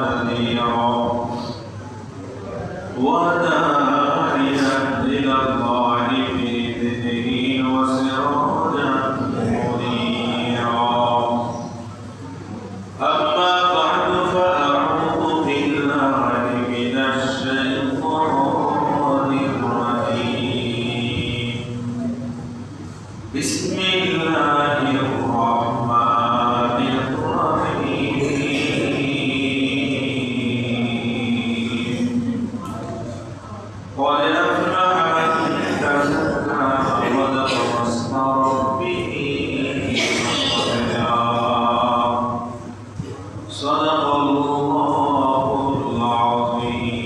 نذيرا وداعيا إلى الله بإذنه وسراجا منيرا. أما بعد فأعوذ بالله من الشيطان الرجيم. بسم الله الرحمن الرحيم. قد أفلح من تزكى وذكر اسم ربه فصلى. صدق الله العظيم.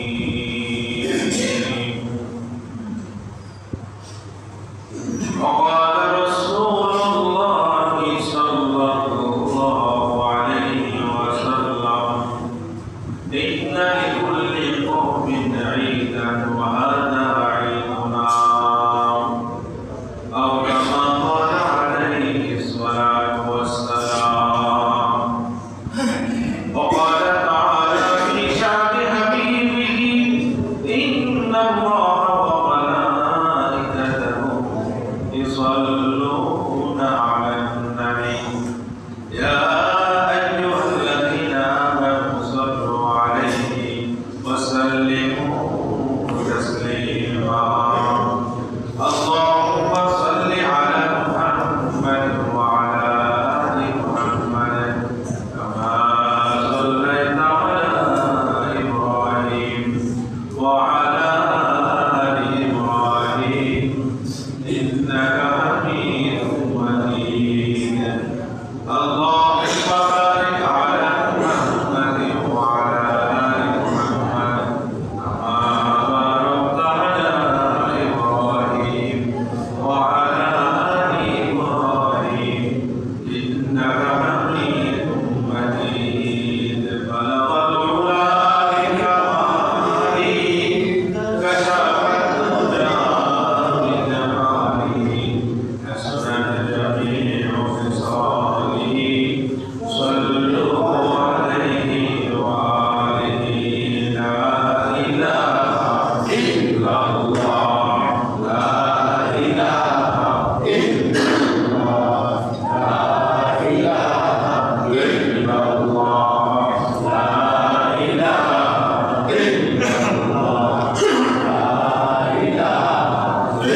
وقال رسول الله صلى الله عليه وسلم: إن لكل قوم عيدا وهذا عيدنا، أو كما قال عليه الصلاة والسلام. وقال تعالى في شأن حبيبه: إن الله وملائكته يصلون على النبي يا أيها الذين آمنوا صلوا عليه وسلموا تسليما. اللهم صل على محمد وعلى آل محمد كما صليت على إبراهيم وعلى آل إبراهيم إنك حميد مجيد. اللهم بارك على محمد وعلى آل محمد كما باركت على إبراهيم وعلى آل إبراهيم إنك حميد مجيد. بلغ العلا بكماله كشف الدجى بجماله حسنت جميع خصاله. صلوا عليه وآله. لا إله إلا الله، لا إله إلا الله، لا إله إلا الله، لا إله إلا الله، لا إله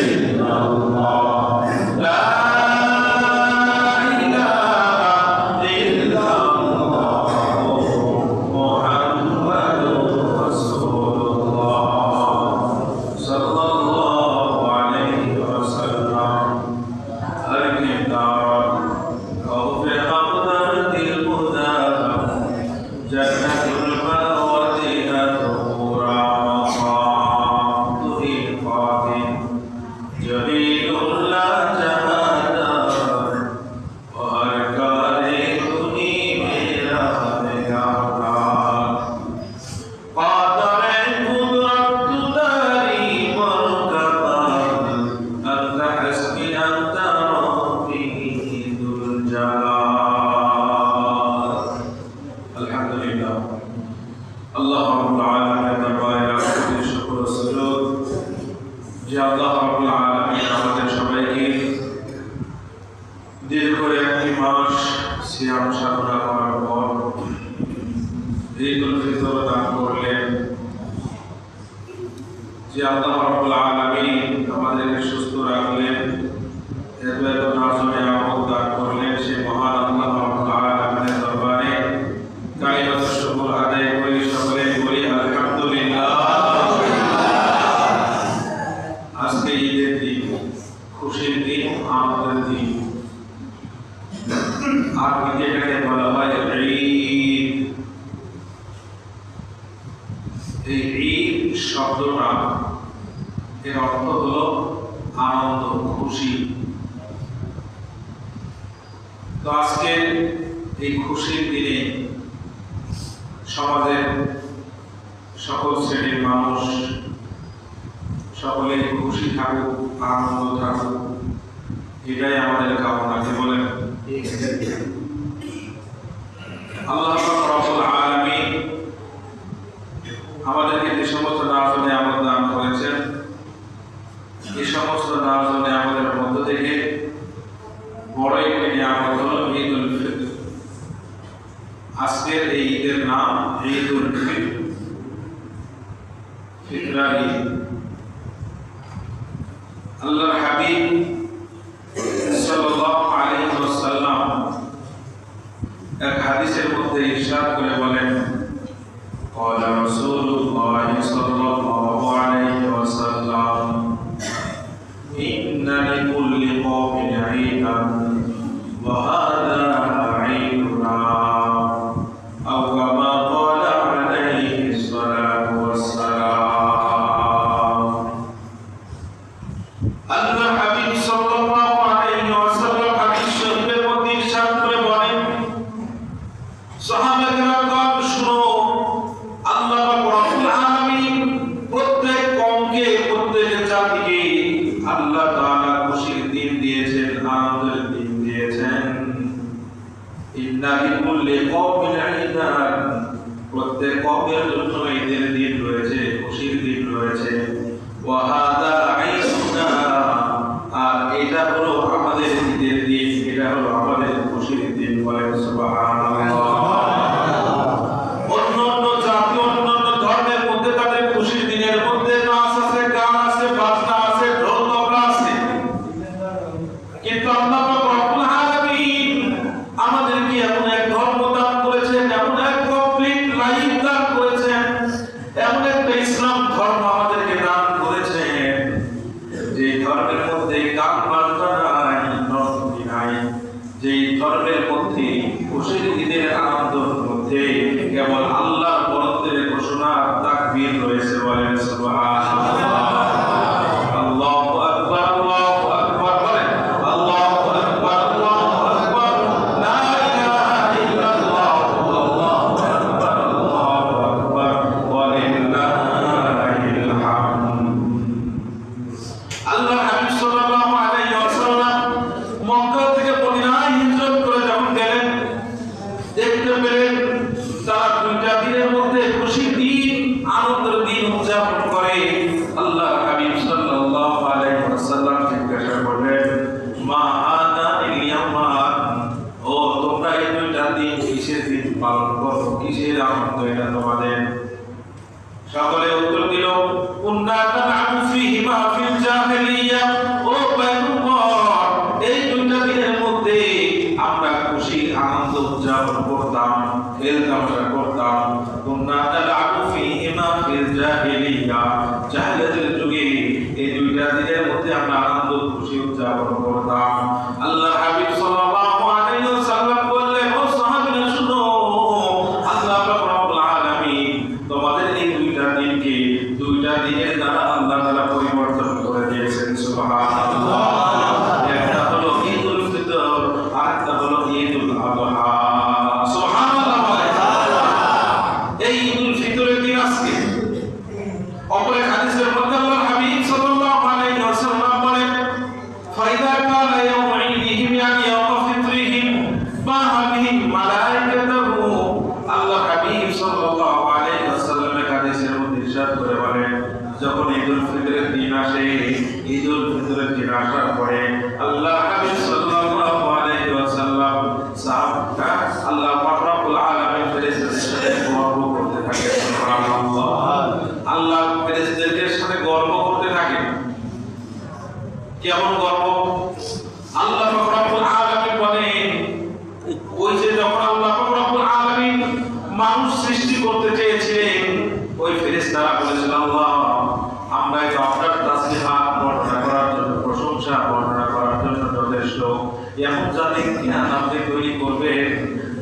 إلا الله، لا إله إلا الله. محمد رسول الله صلى الله عليه وسلم. الكتاب خوف حضرة الهدى جنة المأوى نورا مقام طريقات جميل لا جهادا وأركان دني मेरा प्यारा قادر قدرت داري مركبا أنت حسبي أنت ربي ذو الجلال. الحمد لله আল্লাহ রাব্বুল আলামিনের দরবারে লাখো শুকর ও সুজুদ যে আল্লাহ রাব্বুল আলামিন আমাদের সবাইকে দীর্ঘ একটি মাস সিয়াম সাধনা করার পর ঈদুল ফিতর দান করলেন। যে আল্লাহ রাব্বুল আলামিন আমাদেরকে সুস্থ রাখলেন, এত নাজমে আমল দান করলেন, সে মহান আল্লাহ রাব্বুল আলামিনের দরবারে কালিমাত শুকর আদায় করি, সকলে বলি আলহামদুলিল্লাহ। আজকে ঈদের দিন, খুশির দিন, আনন্দের দিন। আর যেটাকে বলা হয় ঈদ। এই ঈদ শব্দটা এর অর্থ হলো আনন্দ, খুশি। তো আজকে এই খুশির দিনে সমাজের সকল শ্রেণীর মানুষ সকলে খুশি থাকুক, আনন্দ থাকুক, এটাই আমাদের কামনা। কি বলেন? আল্লাহ পাক রব্বুল আলামিন ঈদের নাম ঈদুল ফিতর, ফিতরা ঈদ। আল্লাহর হাবিব সাল্লাল্লাহু আলাইহি ওয়াসাল্লাম এক হাদিসের মধ্যে ইরশাদ করে বলেন, قال رسول الله صلى الله عليه وسلم إن لكل قوم عيدا وهذا عيدنا أو كما قال عليه الصلاة والسلام। আল্লাহ হাবিব সাল্লাল্লাহু আলাইহি ওয়াসাল্লাম হাদিস শরীফের মধ্যে ইরশাদ করে বলেন, সাহাবায়ে-কেরাম শুনো, আল্লাহ রাব্বুল আলামিন প্রত্যেক কওমকে, প্রত্যেক জাতিকে আল্লাহ তাআলা খুশির দিন দিয়েছেন, আনন্দের দিন দিয়েছেন। ইন্না লিকুল্লি কওমিন ঈদান, প্রত্যেক কওমের জন্য ঈদের দিন রয়েছে, খুশির দিন রয়েছে। ওয়া হাযা ঈদুনা, আর এটা হলো আমাদের ঈদের দিন, এটা হলো আমাদের খুশির দিন। বলেন সুবহানাল্লাহ। অন্যান্য জাতি, অন্যান্য ধর্মের মধ্যে তাদের খুশির দিনের মধ্যে নাচ আছে, গান আছে, বাজনা আছে, ঢোল তবলা আছে, কিন্তু আল্লাহ রাব্বুল আলামিন আমাদেরকে এমন এক ধর্ম দান করেছেন, এমন এক কমপ্লিট লাইফ দান করেছেন, এমন একটা ইসলাম ধর্ম আমাদেরকে দান করেছেন, যে ধর্মের মধ্যে গান বাজনা নাই, নর্তকী নাই, যে ধর্মের মধ্যে খুশির দিনের আনন্দের মধ্যে কেবল আল্লাহর বরত্বের ঘোষণা, তাকবীর রয়েছে। বলেন সুবহানাল্লাহ। আল্লাহু আকবার, আল্লাহু আকবার। বলেন আল্লাহু আকবার, আল্লাহু আকবার। লা ইলাহা ইল্লাল্লাহ, আল্লাহু আকবার, আল্লাহু আকবার। ওয়ালিল্লাহিল হামদ। আল্লাহর হাবিব সাল্লাল্লাহু আলাইহি ওয়াসাল্লাম মক্কা থেকে মদিনায় হিজরত করে যখন গেলেন, দেখতে পেলেন তারা দুইটা দিনের মধ্যে খুশির দিন, আনন্দের দিন উদযাপন করে। আল্লাহর হাবিব সাল্লাল্লাহু আলাইহি ওয়াসাল্লাম জিজ্ঞাসা করলেন, মা হাদানিল ইয়াওমা, ও তোমরা এই দুইটা দিন কিসের দিন পালন করো, কিসের আনন্দ এটা তোমাদের? সকলে উত্তর দিল, কুন্না না'আমু ফীহিমা ফিল জাহিলিয়া, ও পয়গম্বর, এই দুইটা দিনের মধ্যে আমরা খুশি আনন্দ উদযাপন করতাম, খেল তামাশা করতাম। কুন্না না'আমু ফীহিমা ফিল জাহিলিয়া, জাহিলিয়াতের যুগে এই দুইটা দিনের মধ্যে আমরা আনন্দ খুশি উদযাপন করতাম। আল্লাহর হাবিব সাল্লাল্লাহু আলাইহি ওয়াসাল্লাম বললেন, ও সাহাবীরা শুনো, আল্লাহ রাব্বুল আলামিন তোমাদের এই দুইটা দিনকে দুইটা দিনের দ্বারা আল্লাহ তাআলা পরিবর্তন করে দিয়েছেন। সুবহানাল্লাহ। একটা হলো ঈদুল ফিতর, আরেকটা হলো ঈদুল আযহা। সুবহানাল্লাহ। এই ঈদুল ফিতরের দিন আজকে। অপর এক হাদিসের মধ্যে আল্লাহর হাবিব সাল্লাল্লাহু আলাইহি ওয়াসাল্লাম বলেন, ফাইদা কানা ইয়াউমু ঈদিহিম, ইয়ানি ইয়াউমু ফিতরিহিম, বাহা বিহিম মালায়েকাতুহু। আল্লাহর হাবিব সাল্লাল্লাহু আলাইহি ওয়াসাল্লাম এক হাদিসের মধ্যে ইরশাদ করে বলেন, যখন ঈদুল ফিতরের দিন আসে, ঈদুল ফিতরের দিন আসার পরে আল্লাহর হাবিব সাল্লাল্লাহু আলাইহি ওয়াসাল্লাম সাহাবা, আল্লাহ রাব্বুল আলামিন ফেরেশতাদের সাথে গর্ব করতে থাকে। সুবহানাল্লাহ। আল্লাহ ফেরেশতাদের সাথে গর্ব করতে থাকে। কেমন গর্ব? আল্লাহ রাব্বুল আলামিন বলেন, ওই যে যখন আল্লাহ রাব্বুল আলামিন মানুষ সৃষ্টি করতে চেয়েছিলেন, ওই ফেরেশতারা বলেছিল, আল্লাহ আমরা এই আপনার তাসবিহাত বর্ণনা করার জন্য, প্রশংসা বর্ণনা করার জন্য যথেষ্ট। এমন জাতি কিনা আপনি তৈরি করবেন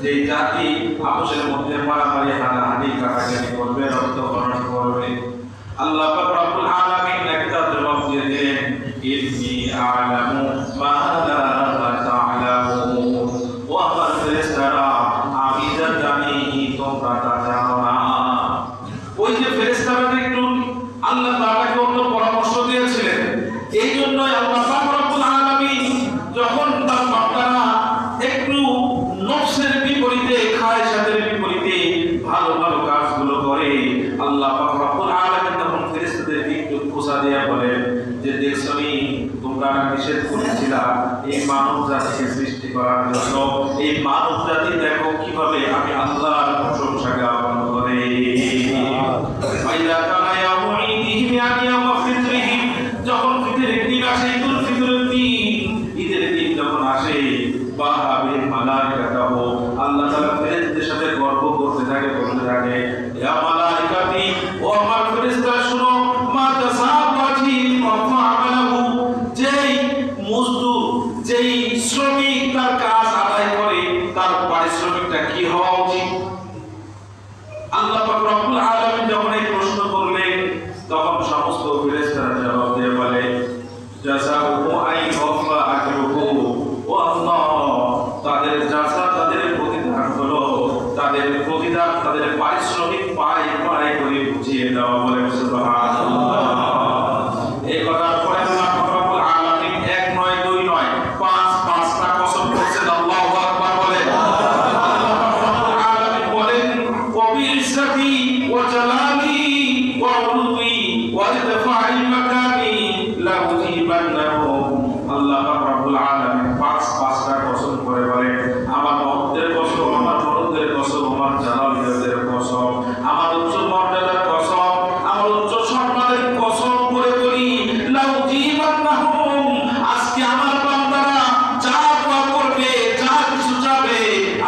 যে জাতি আপোষের মধ্যে মারামারি, হানাহানি, কাটাকাটি করবে, রক্তক্ষরণ করবে। আল্লাহ পাক রব্বুল আলামিন একটা জবাব দিয়ে দিলেন, ইন্নী আ'লামু মা লা তা'লামুন। ও আমার ফেরেশতারা, আমি যা জানি তোমরা তা জানো না। ওই যে ফেরেশতারা একটু আল্লাহ তাআলাকে অন্য পরামর্শ দিয়েছিলেন, এই জন্যই আল্লাহ পাক রব্বুল আলামিন যখন তার বান্দারা একটু নফসের বিপরীতে, খায়সাতের বিপরীতে ভালো ভালো কাজগুলো করে, আল্লাহ পাক রব্বুল আলামিন তখন ফেরেশতাদেরকে একটু খোঁচা দিয়ে বলেন যে, দেখছনি তোমরা নিষেধ করেছিলা এই মানব জাতিকে সৃষ্টি করার জন্য এই মানব জাতি দেখো কিভাবে আমি আল্লাহর প্রশংসা জ্ঞাপন করে। যখন ফিতরের দিন আসে, ঈদুল ফিতরের দিন, ঈদের দিন যখন আসে, আল্লাহ তাআলা ফেরেশতাদের সাথে গর্ব করতে থাকে, বলতে থাকে, ইয়া মালাইকাতি, ও আমার ফেরেশতারা শুনো, মা তাসাবাতি ওয়া আমালহু, যেই মজদুর, যেই শ্রমিক তার কাজ আদায় করে তার পারিশ্রমিকটা কি হওয়া উচিত। আল্লাহ পাক রব্বুল আলামিন যখন এই প্রশ্ন করলেন, তখন সমস্ত ফেরেশতারা জবাব দিয়ে বলে, জাযাউহু আইয়ুফা আজরুহু ওয়া আল্লাহ, তাদের জাযা, তাদের প্রতিদান হলো, তাদের প্রতিদান, তাদের পারিশ্রমিক পায় পায় করে বুঝিয়ে দেওয়া। বলে সুবহানাল্লাহ। এই কথার পরে আল্লাহ রব্বুল আলামিন এক নয়, দুই নয়, পাঁচটা কসম করছেন। আল্লাহু আকবার বলে। আল্লাহ রব্বুল আলামিন বলেন, ওয়াবিইজ্জাতি ওয়া জালালি ওয়া উলুই ওয়া ইরফা'i মাকানি লাউযিবান্নাহুম। আল্লাহ রব্বুল আলামিন পাঁচটা কসম করে বলেন, আমার মহত্বের কসম, আমার বড়দের কসম, আমার জালালিয়াতের কসম, আমার উচ্চ মর্যাদার কসম, আমার উচ্চ সম্মানের কসম করে বলি, লাউযিবান্নাহুম, আজকে আমার বান্দারা যা দোয়া করবে, যা কিছু চাবে,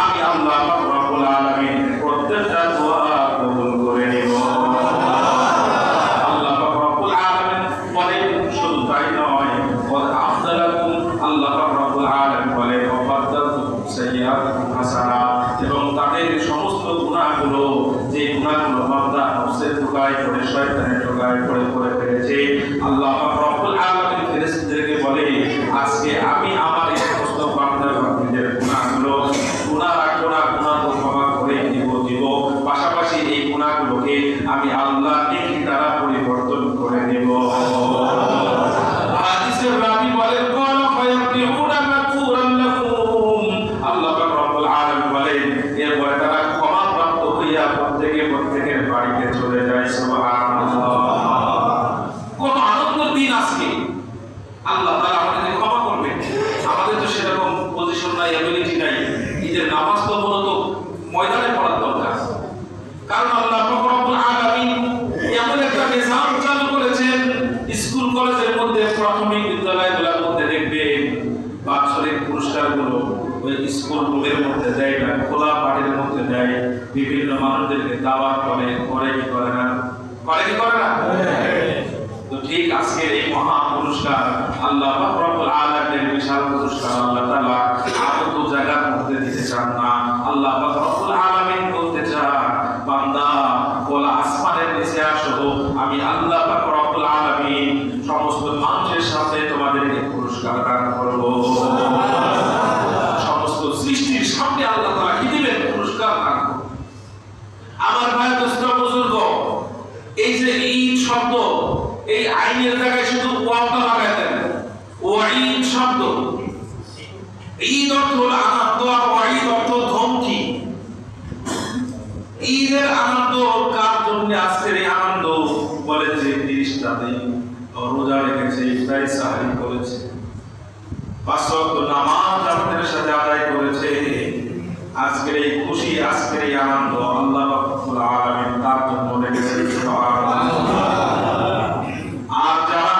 আমি আল্লাহ রব্বুল আলামিন প্রত্যেকটা দোয়া কবুল করে নিব। আল্লাহ রব্বুল আলামিন বলেন, শুধু তাই নয়, ওয়া আফদালাকুম, আল্লাহ রব্বুল আলামিন বলেন, ওয়া বাদদালতুম সাইয়্যাতুকুম হাসানা, এবং তাদের সমস্ত গুনাহগুলো, যে গুনাহগুলো বান্দা নফসের ঠোকায় পড়ে, শয়তানের ঠোকায় পড়ে করে ফেলেছে, আল্লাহ রব্বুল আলামিন ফেরেশতাদেরকে বলে, আজকে আমি আমার এই সমস্ত বান্দাদের গুনাহগুলো, গুনাহ রাখবো না, গুনাহ ক্ষমা করে দিব, পাশাপাশি এই গুনাহগুলোকে আমি আল্লাহ নেকি দ্বারা পরিবর্তন করে দেব। হাদিসের রাবী বলেন, ক্বালা ফায়াবদিউনা মাগফুরান লাহুম, আল্লাহ রব্বুল আলামিন বলেন, এরপরে তারা ক্ষমাপ্রাপ্ত হইয়া প্রত্যেকের বাড়িতে চলে যায়। সুবহানাল্লাহ। কত আনন্দের দিন আজকে। আল্লাহ তাআলা আমাদের ক্ষমা করবেন। আমাদের তো সেরকম পজিশন নাই, এবিলিটি নাই। ঈদের নামাজ তো মূলত ময়দানে পড়ার দরকার, কারণ আল্লাহ রব্বুল আলামিন এমন একটা নিজাম চালু করেছেন, স্কুল কলেজের মধ্যে, প্রাথমিক বিদ্যালয়গুলোর মধ্যে দেখবেন বাৎসরিক পুরস্কারগুলো ওই স্কুল রুমের মধ্যে দেয় না, খোলা মাঠের মধ্যে দেয়। বিভিন্ন মানুষদেরকে দাওয়াত করে কি করে না, করে না। তো ঠিক আজকের এই মহা পুরস্কার, আল্লাহ রব্বুল আলামিনের বিশাল পুরস্কার, আল্লাহ তাআলা আবদ্ধ জায়গার মধ্যে দিতে চান না। আল্লাহ রব্বুল আলামিন বলতে চান, বান্দা খোলা আসমানের নিচে আসো, আমি আল্লাহ রব্বুল আলামিন সমস্ত মানুষের সাথে তোমাদেরকে পুরস্কার দান করব। সমস্ত সৃষ্টির সামনে আল্লাহ তাআলা কি দিবেন? পুরস্কার দান করবেন। আমার ভাই, দোস্ত, বুজুর্গ, এই যে ঈদ শব্দ, এই আইনের জায়গায় শুধু ওয়াওটা লাগায় দেন। ওয়াঈদ শব্দ, ঈদ অর্থ হলো আনন্দ, আর ওয়াঈদ অর্থ ধমকি। ঈদের আনন্দ কার জন্য? আজকের এই আনন্দ বলেছে 30টা দিন রোজা রেখেছে, ইফতার সাহরি করেছে, 5 ওয়াক্ত নামাজ জামাতের সাথে আদায় করেছে। আজকের এই খুশি, আজকের এই আনন্দ আল্লাহ রাব্বুল আলামিন তার জন্য রেখেছেন। সুবহানাল্লাহ। আর যারা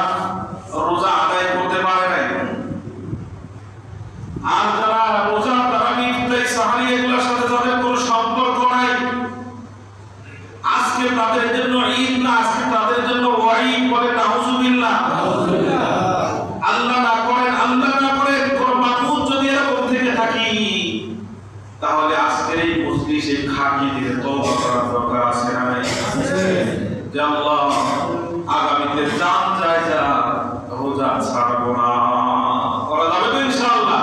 রোজা আদায় করতে পারে নাই, আর যারা রোজা, তারাবি, ইফতার সাহরি এগুলোর সাথে যাদের কোনো সম্পর্ক নাই, আজকে তাদের জন্য ঈদ না, আজকে তাদের জন্য ওয়াঈদ। বলে নাউযুবিল্লাহ। আল্লাহ না করেন, কোন মাবুদ যদি এরকম থেকে থাকি, তাহলে আজকের এই মজলিসে খাকি দিয়ে তওবা করার দরকার আছে না নাই? যে আল্লাহ, আগামীতে জান যায় যা রোজা ছাড়বো না। করা যাবে তো ইনশাআল্লাহ?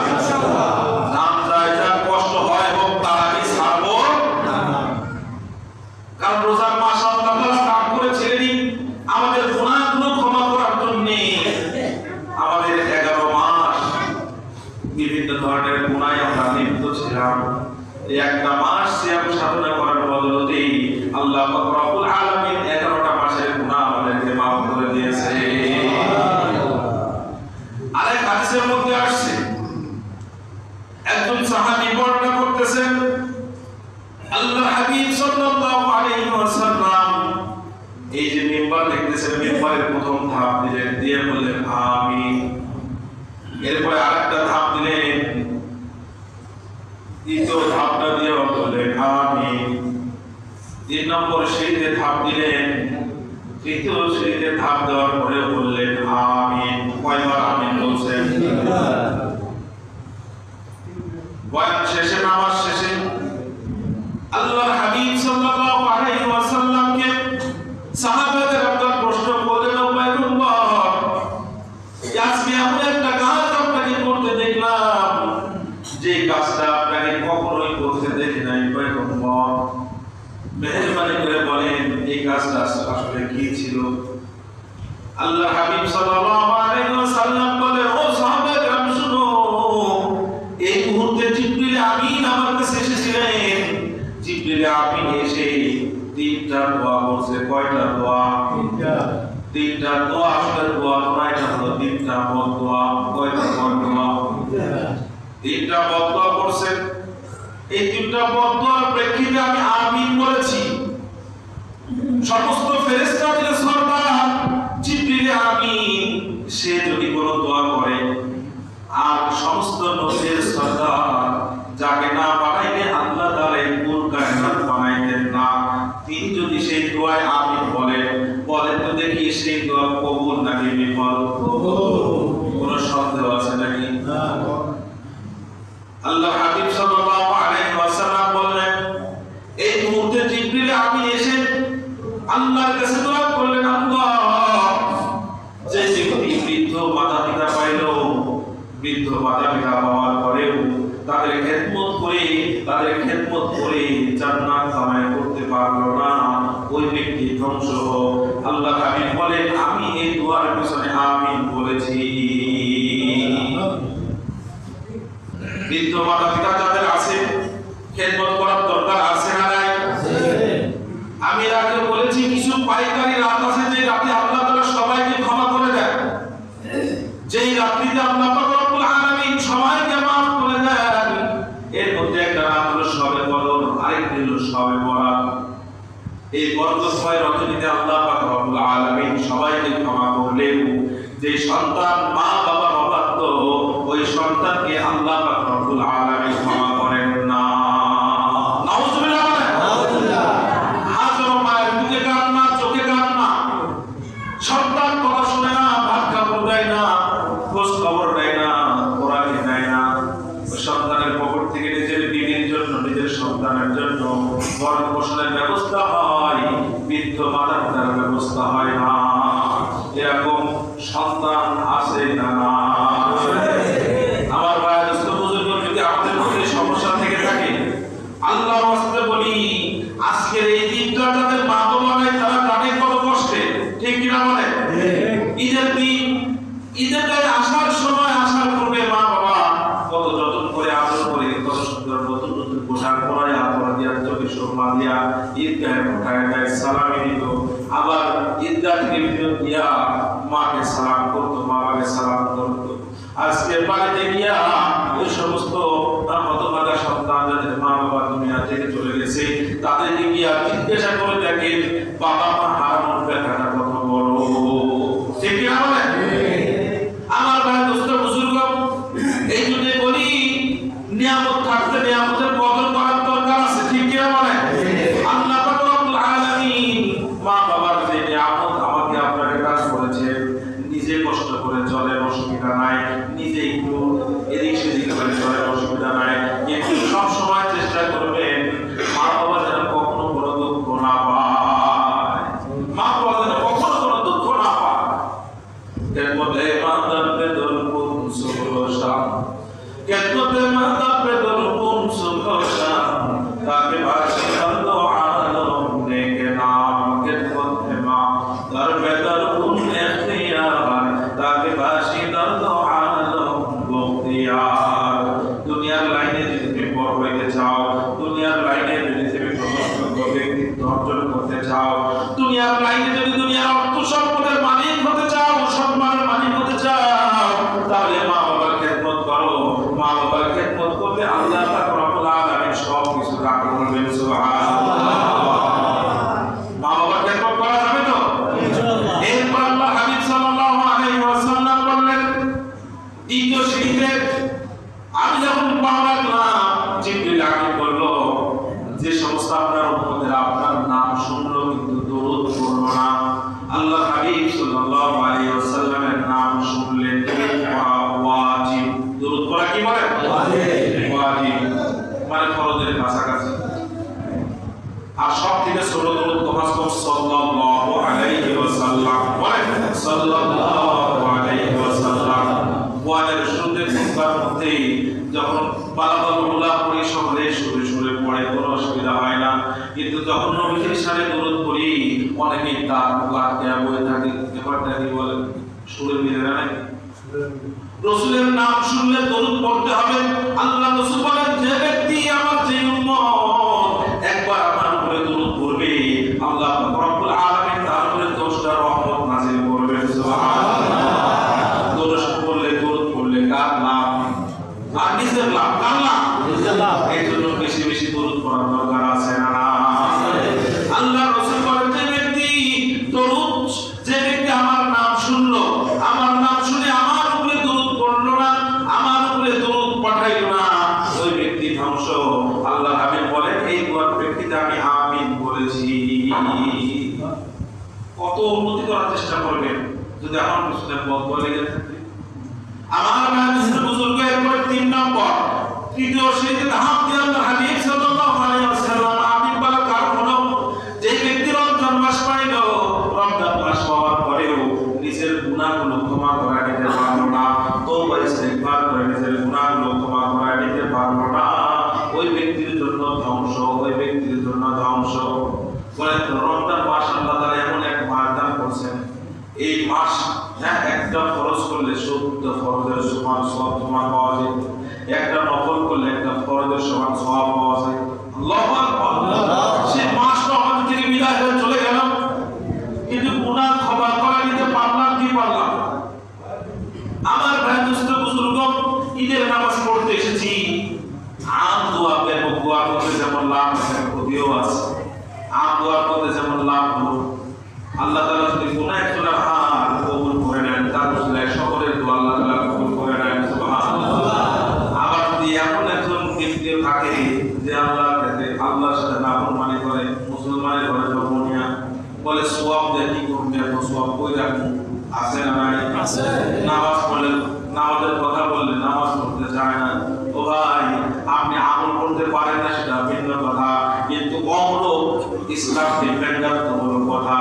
জান যায় যা কষ্ট হয় হোক, তার আমি ছাড়বো না। কারণ রোজার মাস আল্লাহ তাআলা স্টার্ট করে ছেড়ে দিন আমাদের গুনাহগুলো ক্ষমা করার জন্য। আমাদের 11 মাস বিভিন্ন ধরনের গুনাহে আমরা লিপ্ত ছিলাম। এই একটা মাস সিয়াম সাধনা করার বদলতে আল্লাহ পাক রব্বুল আলামিন 11টা মাসের গুনাহ আমাদেরকে মাফ করে দিয়েছে। আরেক হাদিসের মধ্যে আসছে, আল্লাহ হাবিব সাল্লাল্লাহু আলাইহি ওয়াসাল্লাম এই যে মিম্বার দেখতেছেন, মিম্বারের প্রথম ধাপ দিলেন, দিয়ে বললেন আমিন। এরপরে আরেকটা ধাপ দিলেন, দ্বিতীয় ধাপটা দিয়ে বললেন আমিন। 3 নম্বর সিঁড়িতে ধাপ দিলেন, তৃতীয় সিঁড়িতে ধাপ দেওয়ার পরে বললেন আমিন। কয়বার আমিন বলছেন? বয়ান শেষে, নামাজ শেষে আল্লাহর হাবিব সাল্লাল্লাহু আলাইহি ওয়াসাল্লামকে সাহাবাদের একজন প্রশ্ন করলেন, ও পয়গম্বর, আজকে এমন একটা কাজ আপনাকে করতে দেখলাম যে কাজটা আপনাকে কখনোই করতে দেখি নাই, পয়গম্বর মেহেরবানি করে বলেন এই কাজটা আসলে কি ছিল? আল্লাহর হাবিব সাল্লাল্লাহু আলাইহি ওয়াসাল্লাম বলেন, ও সাহাবারা শুনো, এই মুহূর্তে জিবরিল আমিন আমার কাছে এসেছিলেন। জিবরিল আমিন এসে 3টা দোয়া করছে। কয়টা দোয়া? 3টা দোয়া। আসলে দোয়া নয়, এটা হলো 3টা বদদোয়া। কয়টা বদদোয়া? 3টা বদদোয়া করছে। এই 3টা বদদোয়ার প্রেক্ষিতে আমি আমিন বলেছি। সমস্ত ফেরেশতাদের সরদার জিবরিল আমিন সে যদি কোনো দোয়া করে, আর সমস্ত নবীর সরদার যাকে না বানাইলে আল্লাহ তাআলা এই কুল কায়নাত বানাইতেন না, তিনি যদি সেই দোয়ায় আমিন বলেন তো দেখি সেই দোয়া কবুল নাকি বিফল? কোনো সন্দেহ আছে নাকি? আল্লাহ হাবিব সাল্লাল্লাহু আলাইহি ওয়াসাল্লাম বললেন, এই মুহূর্তে জিবরিল আমিন এসে আল্লাহর কাছে দোয়া করলেন, আল্লাহ, যে ব্যক্তি বৃদ্ধ মাতা-পিতা পাইল, বৃদ্ধ মাতা-পিতা পাওয়ার পরেও তাদের খেদমত করে জান্নাত কামাই করতে পারলো না, ওই ব্যক্তি ধ্বংস হোক। আল্লাহ হাবিব বলেন, আমি এই দোয়ার পিছনে আমিন বলেছি। বৃদ্ধ মাতা-পিতা যাদের আছে, খেদমত করার দরকার আছে না নাই? আমি আগে বলেছি কিছু পাইকারি রাত আছে যে রাতে আল্লাহ তাআলা সবাইকে ক্ষমা করে দেন। যেই রাত্রিতে আল্লাহ পাক রব্বুল আলামিন সবাইকে maaf করে দেন, এর মধ্যে একটা রাত হলো শবে কদর, আরেকটি হলো শবে বরাত। এই বরকতময় রজনীতে আল্লাহ পাক রব্বুল আলামিন সবাইকে ক্ষমা করলেন। যে সন্তান মা বাবার অবাধ্য, ওই সন্তানকে আল্লাহ পাক রব্বুল আলামিন ক্ষমা করেন না। নাউজুবিল্লাহ। সন্তান কথা শুনে না, ভাত খাবার দেয় না, খোঁজ খবর দেয় না, কোরআন দেয় না, সন্তানের পকেট থেকে নিজের বিবির জন্য, নিজের সন্তানের জন্য ভরণ পোষণের ব্যবস্থা হয়, বৃদ্ধ মাতা পিতার ব্যবস্থা হয় না। এরকম সন্তান আছে না? আমার ভাই দোস্ত বুজুর্গ, যদি আমাদের মধ্যে সমস্যা থেকে থাকে, আল্লাহর ওয়াস্তে বলি, আজকের এই দিনটা যাদের মা বাবা নাই তারা জানে কত কষ্টে, ঠিক কিনা বলে? ঈদের দিন, ঈদের দিনে আসার সময় আসার পূর্বে মা বাবা কত যত্ন করে, আদর করে, কত সুন্দর নতুন নতুন পোশাক পরায়, আদর দিয়া, চোখে শোভা দিয়া ঈদগাহে পাঠায় দেয়, সালামি দিত। আবার ঈদগাহ থেকে ফিরত দিয়া মাকে সালাম করতো, মা বাবাকে সালাম করতো। আজকে বাড়িতে গিয়া ওই সমস্ত হতভাগা সন্তান যাদের মা বাবা দুনিয়া থেকে চলে গেছে, তাদেরকে গিয়া জিজ্ঞাসা করে দেখেন বাবা মা হারানোর ব্যথাটা কত বড়, ঠিক কিনা বলে? আমার ভাই দোস্ত বুজুর্গ, এই জন্য বলি নিয়ামত থাকতে নিয়ামতের কদর করার দরকার আছে, ঠিক কিনা বলে? আল্লাহ পাক রব্বুল আলামিন মা বাবার যে নিয়ামত আমাকে আপনাকে কাজ করেছে, নিজে কষ্ট করে চলেন, অসুবিধা নাই, নিজে একটু এদিক সেদিক করে চলেন, অসুবিধা নাই, কিন্তু সব সময় চেষ্টা করবেন মা বাবা যেন কখনো কোনো দুঃখ না পায়, মা বাবা যেন কখনো কোনো দুঃখ না পায়। কেমতে মাতা পেদর কোন সুখসা, কেমতে মাতা পেদর কোন সুখসা, তাকে ভাষে দর্দ আলম নেকে নাম, কেমতে মা দর পেদর কোন এখতিয়ার, তাকে ভাষে দর্দ আলম বখতিয়ার। দুনিয়ার লাইনে যদি তুমি বড় হইতে চাও, দুনিয়ার লাইনে যদি তুমি ব্যক্তিত্ব অর্জন করতে চাও, দুনিয়ার লাইনে যদি দুনিয়ার অর্থ সম্পদের মালিক হতে চাও, সম্মানের মালিক হতে চাও, তাহলে মা বাবার খেদমত করো। মা বাবার খেদমত করলে আল্লাহ পাক রব্বুল আলামিন সব কিছু রাখবেন। সুবহান কমাস কম সাল্লাল্লাহু আলাইহি ওয়াসাল্লাম, বলেন সাল্লাল্লাহু আলাইহি ওয়াসাল্লাম। ওয়ানের শুরুতে খুতবার মধ্যে যখন বালাগাল উলা পড়ি সকলে সুরে সুরে পড়ে কোনো অসুবিধা হয় না, কিন্তু যখন নবীর সাথে দরুদ পড়ি অনেকেই তার মুখে বই থাকে, ব্যাপারটা কি বলে সুরে মিলে না। রাসূলের নাম শুনলে দরুদ পড়তে হবে। আল্লাহ রাসূল বলেন, যে ব্যক্তি আমার যে উম্মত একবার আমার উপরে দরুদ পড়বে, আল্লাহ রব্বুল আলামিন তার উপরে 10টা রহমত নাযিল করবেন। সুবহানাল্লাহ। দরুদ পড়লে কার লাভ? আর নিজের লাভ, কার লাভ? নিজের লাভ। এই জন্য বেশি বেশি দরুদ পড়ার দরকার আছে না? আল্লাহ রাসূল বলেন, যে ব্যক্তি আমার নাম শুনলো, আমার নাম শুনে আমার উপরে দরুদ পড়লো না, আমার উপরে দরুদ পাঠাইলো না, ওই ব্যক্তি ধ্বংস। আল্লাহ হাবিব বলেন, এই ব্যক্তিতে আমি আমিন বলেছি। কত উন্নতি করার চেষ্টা করবেন যদি আমার পিছনে বদয়া লেগে থাকে। আমার হাদিসের বুজুর্গ এরপর 3 নম্বর তৃতীয় সিরিজে ধাপ দিয়ে আল্লাহ হাবিব সাল্লাল্লাহু আলাইহি ওয়াসাল্লাম আমিন বলা কারণ হলো, যে ব্যক্তি রমজান মাস পাইল, রমজান মাস পাওয়ার পরেও নিজের গুনাহগুলো ক্ষমা করে নিতে পারলো না, তওবা ইস্তিগফার করে নিজের গুনাহগুলো ক্ষমা করে নিতে পারলো না, ওই ব্যক্তির জন্য ধ্বংস, ওই ব্যক্তির জন্য ধ্বংস। বলে রমজান মাস আল্লাহ তাআলা এমন এক মাস দান করেছেন, এই মাস একটা ফরজ করলে 70 ফরজের সমান সওয়াব পাওয়া যায়, একটা নফল করলে একটা ফরজের সমান সওয়াব পাওয়া যায়। আল্লাহু আকবার। সেই মাসটা আমাদের থেকে বিদায় হয়ে চলে গেল, কিন্তু গুনাহ ক্ষমা করে নিতে পারলাম কি পারলাম? আমার ভাই দোস্ত বুজুর্গ, ঈদের নামাজ পড়তে এসেছি, আম দোয়া করতে যেমন লাভ আছে, ক্ষতিও আছে। আম দোয়া করতে যেমন লাভ হলো, আল্লাহ তাআলা যদি কোন একজনের হাত কবুল করে নেন, তার উসিলায় সকলের দোয়া আল্লাহ তাআলা কবুল করে নেন। সুবহানাল্লাহ। আবার যদি এমন একজন ব্যক্তি থাকে যে আল্লাহর সাথে নাফরমানি করে, মুসলমানের ঘরে জন্ম নিয়া বলে সওয়াব দিয়ে কি করবে, এত সওয়াব কই রাখবো, আছে না নাই? আছে। নামাজ পড়লে, নামাজের কথা বললে নামাজ পড়তে চায় না। ও ভাই, আপনি আমল করতে পারেন না সেটা ভিন্ন কথা, কিন্তু অমল ইসলাম ডিফেন্ডার কোনো কথা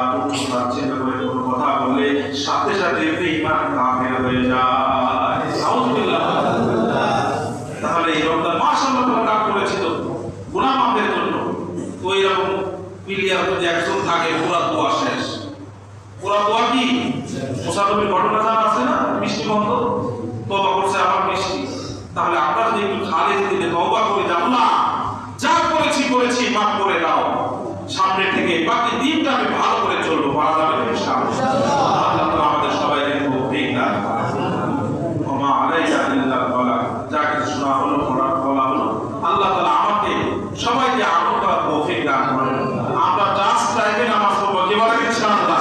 চিন্তা করে কোনো কথা বললে সাথে সাথে বেঈমান কাফের হয়ে যায়। আউযুবিল্লাহ। তাহলে এই রমজান মাস আল্লাহ তাআলা দান করেছে তো গুনাহ মাফের জন্য। তো এরকম ক্লিয়ার যদি একজন থাকে, পুরা দোয়া শেষ। পুরা দোয়া কি? মুসাফিরের ঘটনা জানা আছে না, মিষ্টি বন্ধ তওবা করছে আবার মিষ্টি। তাহলে আমরা যদি একটু খালিদ দিলে তওবা করে যাব না, যা করেছি মাফ করে দাও, সামনে থেকে বাকি দিনটা আমি ভালো করে চলবো, পারা যাবে ইনশাআল্লাহ। আল্লাহ তাআলা আমাদের সবাইকে তৌফিক দান করুন। ওমা আলাইকা ইল্লাল বালাগ। যা কিছু শোনা হলো, বলা হলো, আল্লাহ তাআলা আমাকে সবাইকে আমল করার তৌফিক দান করুন। আমরা জাস্ট টাইমে নামাজ পড়বো, কি বলেন ইনশাআল্লাহ।